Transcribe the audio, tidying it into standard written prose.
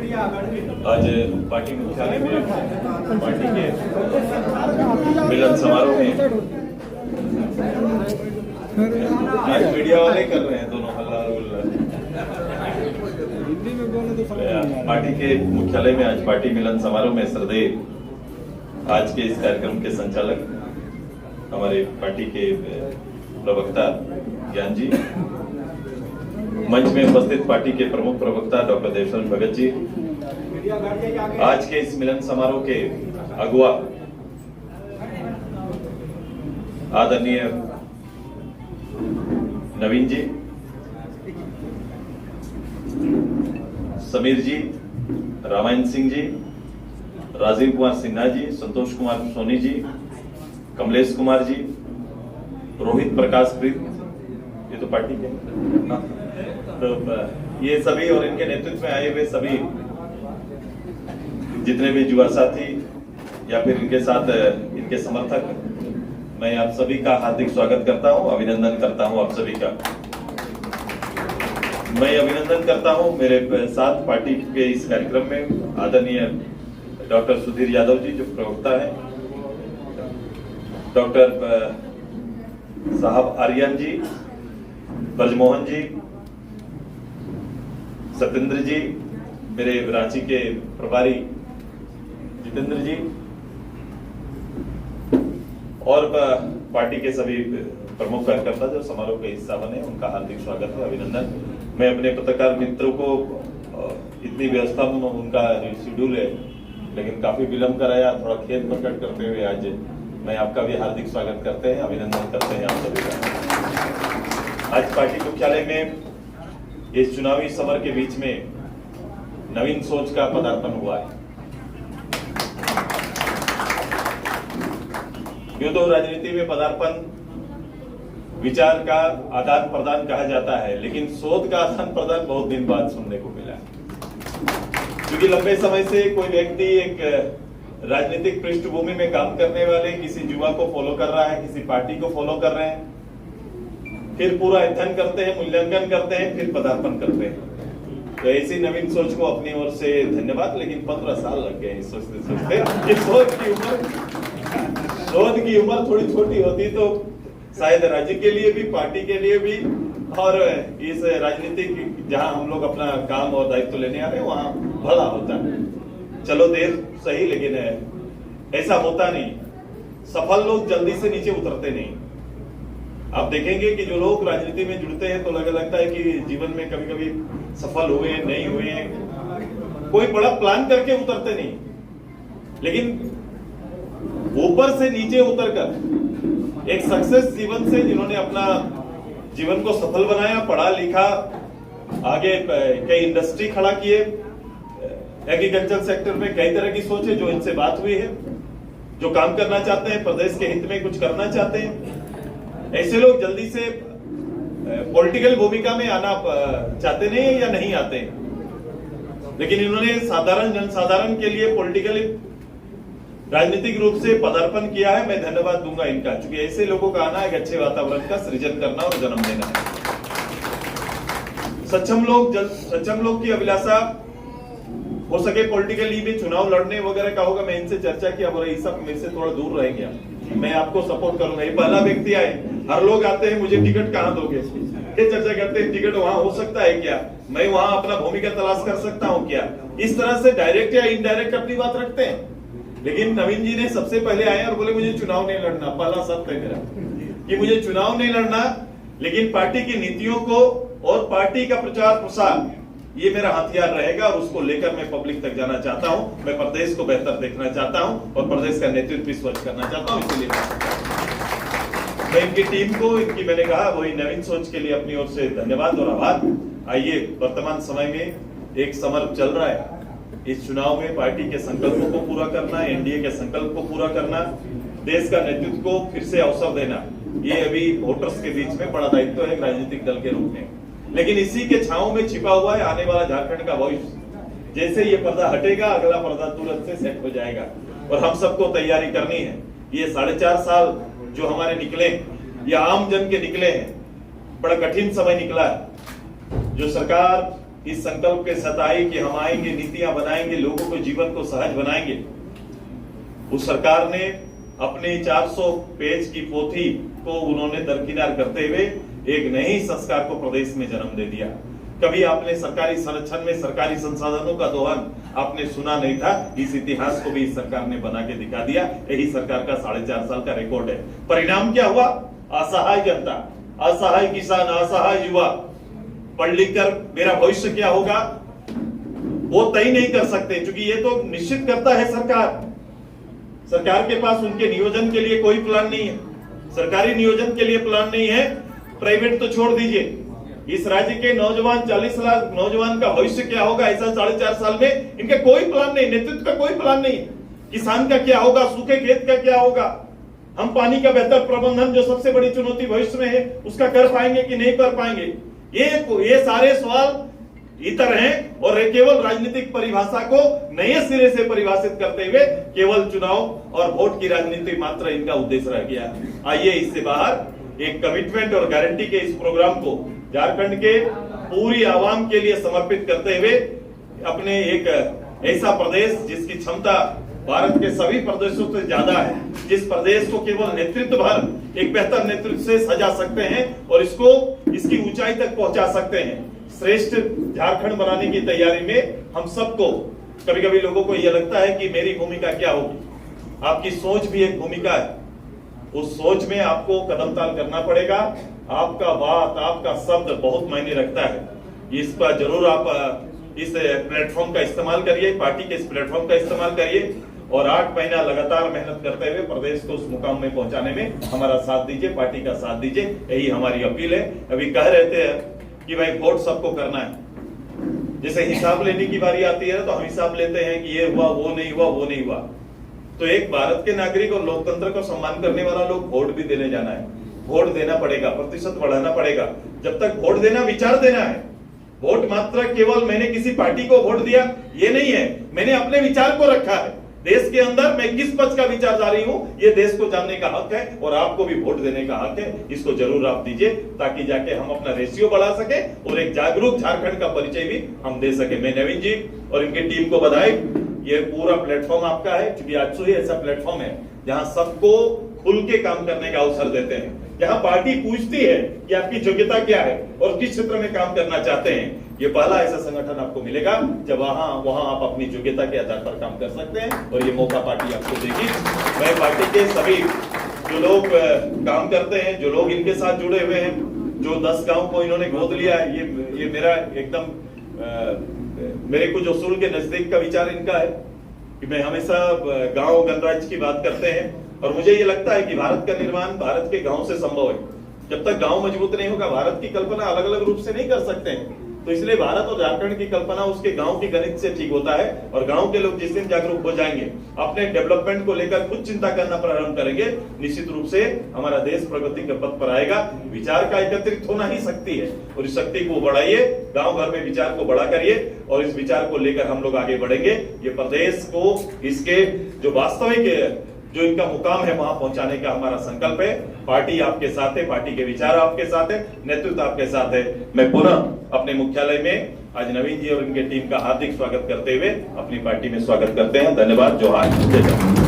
आज पार्टी मुख्यालय में पार्टी के मिलन समारोह में आज मीडिया वाले कर रहे हैं दोनों हल्ला गुल्ला। पार्टी के मुख्यालय में आज पार्टी मिलन समारोह में श्रद्धेय आज के इस कार्यक्रम के संचालक हमारे पार्टी के प्रवक्ता ज्ञान जी, मंच में उपस्थित पार्टी के प्रमुख प्रवक्ता डॉक्टर देवशरण भगत जी, आज के इस मिलन समारोह के अगुवा आदरणीय नवीन जी, समीर जी, रामायण सिंह जी, राजीव कुमार सिन्हा जी, संतोष कुमार सोनी जी, कमलेश कुमार जी, रोहित प्रकाश प्रीत, ये तो पार्टी के तो ये सभी और इनके नेतृत्व में आए हुए सभी जितने भी युवा साथी या फिर इनके साथ इनके समर्थक, मैं आप सभी का हार्दिक स्वागत करता हूं, अभिनंदन करता हूं आप सभी का। मैं अभिनंदन करता हूं मेरे साथ पार्टी के इस कार्यक्रम में आदरणीय डॉक्टर सुधीर यादव जी जो प्रवक्ता है, डॉक्टर साहब आर्यन जी, ब्रजमोहन जी, सत्येंद्र जी, मेरे रांची के प्रभारी जितेंद्र जी और पार्टी के सभी प्रमुख कार्यकर्ता जो समारोह का हिस्सा बने, उनका हार्दिक स्वागत है, अभिनंदन। मैं अपने पत्रकार मित्रों को इतनी व्यवस्था में उनका शेड्यूल है लेकिन काफी विलंब कराया, थोड़ा खेद प्रकट करते हुए आज मैं आपका भी हार्दिक स्वागत करते हैं, अभिनंदन करते हैं आप सभी का। आज पार्टी मुख्यालय में इस चुनावी समर के बीच में नवीन सोच का पदार्पण हुआ है। यूं तो राजनीति में पदार्पण विचार का आदान प्रदान कहा जाता है, लेकिन शोध का आदान प्रदान बहुत दिन बाद सुनने को मिला, क्योंकि लंबे समय से कोई व्यक्ति एक राजनीतिक पृष्ठभूमि में काम करने वाले किसी युवा को फॉलो कर रहा है, किसी पार्टी को फॉलो कर रहे हैं, फिर पूरा अध्ययन करते हैं, मूल्यांकन करते हैं, फिर पदार्पण करते हैं। तो ऐसी नवीन सोच को अपनी ओर से धन्यवाद। लेकिन 15 साल लग गए इस सोचते सोचते। इस शोध की उम्र थोड़ी छोटी होती तो शायद राज्य के लिए भी, पार्टी के लिए भी और इस राजनीतिक जहां हम लोग अपना काम और दायित्व लेने आ रहे हैं वहां भला होता है। चलो देर सही, लेकिन ऐसा होता नहीं। सफल लोग जल्दी से नीचे उतरते नहीं। आप देखेंगे कि जो लोग राजनीति में जुड़ते हैं तो लगता है कि जीवन में कभी कभी सफल हुए नहीं हुए, कोई बड़ा प्लान करके उतरते नहीं, लेकिन ऊपर से नीचे उतरकर एक सक्सेस जीवन से जिन्होंने अपना जीवन को सफल बनाया, पढ़ा लिखा, आगे कई इंडस्ट्री खड़ा किए, एग्रीकल्चर सेक्टर में कई तरह की सोच है जो इनसे बात हुई है, जो काम करना चाहते हैं, प्रदेश के हित में कुछ करना चाहते हैं। ऐसे लोग जल्दी से पॉलिटिकल भूमिका में आना चाहते नहीं है या नहीं आते, लेकिन इन्होंने साधारण जनसाधारण के लिए पॉलिटिकली राजनीतिक रूप से पदार्पण किया है। मैं धन्यवाद दूंगा इनका, क्योंकि ऐसे लोगों का आना एक अच्छे वातावरण का सृजन करना और जन्म देना है। सक्षम लोग की अभिलाषा हो सके पॉलिटिकली भी चुनाव लड़ने वगैरह का होगा। मैं इनसे चर्चा किया, बोला ये सब मेरे से थोड़ा दूर रहेंगे, मैं आपको सपोर्ट करूंगा। ये पहला व्यक्ति आए, हर लोग आते हैं मुझे टिकट कहां दोगे, ये चर्चा करते हैं टिकट वहां हो सकता है क्या, मैं वहां अपना भूमिका तलाश कर सकता हूं क्या, इस तरह से डायरेक्ट या इनडायरेक्ट अपनी बात रखते हैं। लेकिन नवीन जी ने सबसे पहले आए और बोले मुझे चुनाव नहीं लड़ना। पहला शब्द है मेरा कि मुझे चुनाव नहीं लड़ना, लेकिन पार्टी की नीतियों को और पार्टी का प्रचार प्रसार ये मेरा हथियार रहेगा और उसको लेकर मैं पब्लिक तक जाना चाहता हूं। मैं प्रदेश को बेहतर देखना चाहता हूं और प्रदेश का नेतृत्व भी स्वच्छ करना चाहता हूं। इसलिए मैं इनकी टीम को, इनकी मैंने कहा वही नवीन सोच के लिए अपनी ओर से धन्यवाद और आभार। आइए, वर्तमान समय में एक समर चल रहा है। इस चुनाव में पार्टी के संकल्पों को पूरा करना, एनडीए के संकल्प को पूरा करना, देश का नेतृत्व को फिर से अवसर देना, ये अभी वोटर्स के बीच में बड़ा दायित्व है राजनीतिक दल के रूप में। लेकिन इसी के छांव में छिपा हुआ है आने वाला झारखंड का भविष्य। जैसे ये पर्दा हटेगा, अगला पर्दा तुरंत से सेट हो जाएगा और हम सबको तैयारी करनी है। ये 4.5 साल जो हमारे निकले, ये आम जन के निकले हैं, बड़ा कठिन समय निकला है। जो सरकार इस संकल्प के साथ आई कि हम आएंगे, नीतियां बनाएंगे, लोगों को जीवन को सहज बनाएंगे, उस सरकार ने अपने 400 पेज की पोथी को उन्होंने दरकिनार करते हुए एक नई संस्कार को प्रदेश में जन्म दे दिया। कभी आपने सरकारी संरक्षण में सरकारी संसाधनों का दोहन आपने सुना नहीं था। इस इतिहास को भी इस सरकार ने बना के दिखा दिया। यही सरकार का 4.5 साल का रिकॉर्ड है। परिणाम क्या हुआ? असहाय जनता, असहाय किसान, असहाय युवा पढ़ लिख कर मेरा भविष्य क्या होगा वो तय नहीं कर सकते, क्योंकि ये तो निश्चित करता है सरकार। सरकार के पास उनके नियोजन के लिए कोई प्लान नहीं है, सरकारी नियोजन के लिए प्लान नहीं है, प्राइवेट तो छोड़ दीजिए। इस राज्य के नौजवान 40 लाख नौजवान का भविष्य क्या होगा ऐसा 4.5 साल में इनके कोई प्लान नहीं, नेतृत्व का कोई प्लान नहीं। किसान का क्या होगा, सूखे खेत का क्या होगा, हम पानी का बेहतर प्रबंधन जो सबसे बड़ी चुनौती भविष्य में है उसका कर पाएंगे कि नहीं कर पाएंगे, ये सारे सवाल इतर हैं और केवल राजनीतिक परिभाषा को नए सिरे से परिभाषित करते हुए केवल चुनाव और वोट की राजनीति मात्र इनका उद्देश्य रह गया। आइए इससे बाहर एक कमिटमेंट और गारंटी के इस प्रोग्राम को झारखंड के पूरी आवाम के लिए समर्पित करते हुए अपने एक ऐसा प्रदेश जिसकी क्षमता भारत के सभी प्रदेशों से ज्यादा है, जिस प्रदेश को केवल नेतृत्व भर एक बेहतर नेतृत्व से सजा सकते हैं और इसको इसकी ऊंचाई तक पहुंचा सकते हैं। श्रेष्ठ झारखंड बनाने की तैयारी में हम सबको कभी कभी लोगों को यह लगता है कि मेरी भूमिका क्या होगी। आपकी सोच भी एक भूमिका है, उस सोच में आपको कदम ताल करना पड़ेगा। आपका बात, आपका शब्द बहुत मायने रखता है। इस पर जरूर आप इस प्लेटफॉर्म का इस्तेमाल करिए, पार्टी के इस प्लेटफॉर्म का इस्तेमाल करिए और 8 महीना लगातार मेहनत करते हुए प्रदेश को उस मुकाम में पहुंचाने में हमारा साथ दीजिए, पार्टी का साथ दीजिए, यही हमारी अपील है। अभी कह रहे थे कि भाई वोट सबको करना है, जैसे हिसाब लेने की बारी आती है तो हम हिसाब लेते हैं कि ये हुआ, वो नहीं हुआ, वो नहीं हुआ। तो एक भारत के नागरिक और लोकतंत्र को सम्मान करने वाला लोग वोट भी देने जाना है, वोट देना पड़ेगा, प्रतिशत बढ़ाना पड़ेगा। जब तक वोट देना विचार देना है, वोट मात्र केवल मैंने किसी पार्टी को वोट दिया ये नहीं है, मैंने अपने विचार को रखा है। देश के अंदर मैं किस पक्ष का विचारधारी हूं ये देश को जानने का हक है और आपको भी वोट देने का हक है। इसको जरूर आप दीजिए ताकि जाके हम अपना रेशियो बढ़ा सके और एक जागरूक झारखंड का परिचय भी हम दे सके। मैं नवीन जी और इनकी टीम को बधाई। ये पूरा प्लेटफॉर्म आपका है, क्योंकि आज ही ऐसा प्लेटफॉर्म है जहां सबको खुल के काम करने का अवसर देते हैं, जहां पार्टी पूछती है कि आपकी योग्यता क्या है और किस क्षेत्र में काम करना चाहते हैं। ये पहला ऐसा संगठन आपको मिलेगा जब वहां आप अपनी योग्यता के आधार पर काम कर सकते हैं और ये मौका पार्टी आपको देगी। मैं पार्टी के सभी जो लोग काम करते हैं, जो लोग इनके साथ जुड़े हुए हैं, जो 10 गांव को इन्होंने गोद लिया है, ये मेरा एकदम मेरे कुछ उसूल के नजदीक का विचार इनका है कि मैं हमेशा गांव गणराज्य की बात करते हैं और मुझे ये लगता है कि भारत का निर्माण भारत के गांव से संभव है। जब तक गांव मजबूत नहीं होगा, भारत की कल्पना अलग अलग रूप से नहीं कर सकते हैं। तो इसलिए भारत और झारखंड की कल्पना उसके गांव की गणित से ठीक होता है और गांव के लोग जिस दिन जागरूक हो जाएंगे, अपने डेवलपमेंट को लेकर खुद चिंता करना प्रारंभ करेंगे, निश्चित रूप से हमारा देश प्रगति के पथ पर आएगा। विचार का एकत्रित होना ही शक्ति है और इस शक्ति को बढ़ाइए, गांव भर में विचार को बड़ा करिए और इस विचार को लेकर हम लोग आगे बढ़ेंगे। ये प्रदेश को इसके जो वास्तविक जो इनका मुकाम है वहां पहुंचाने का हमारा संकल्प है। पार्टी आपके साथ है, पार्टी के विचार आपके साथ है, नेतृत्व आपके साथ है। मैं पुनः अपने मुख्यालय में आज नवीन जी और इनके टीम का हार्दिक स्वागत करते हुए अपनी पार्टी में स्वागत करते हैं। धन्यवाद। जोहार। जय जवान।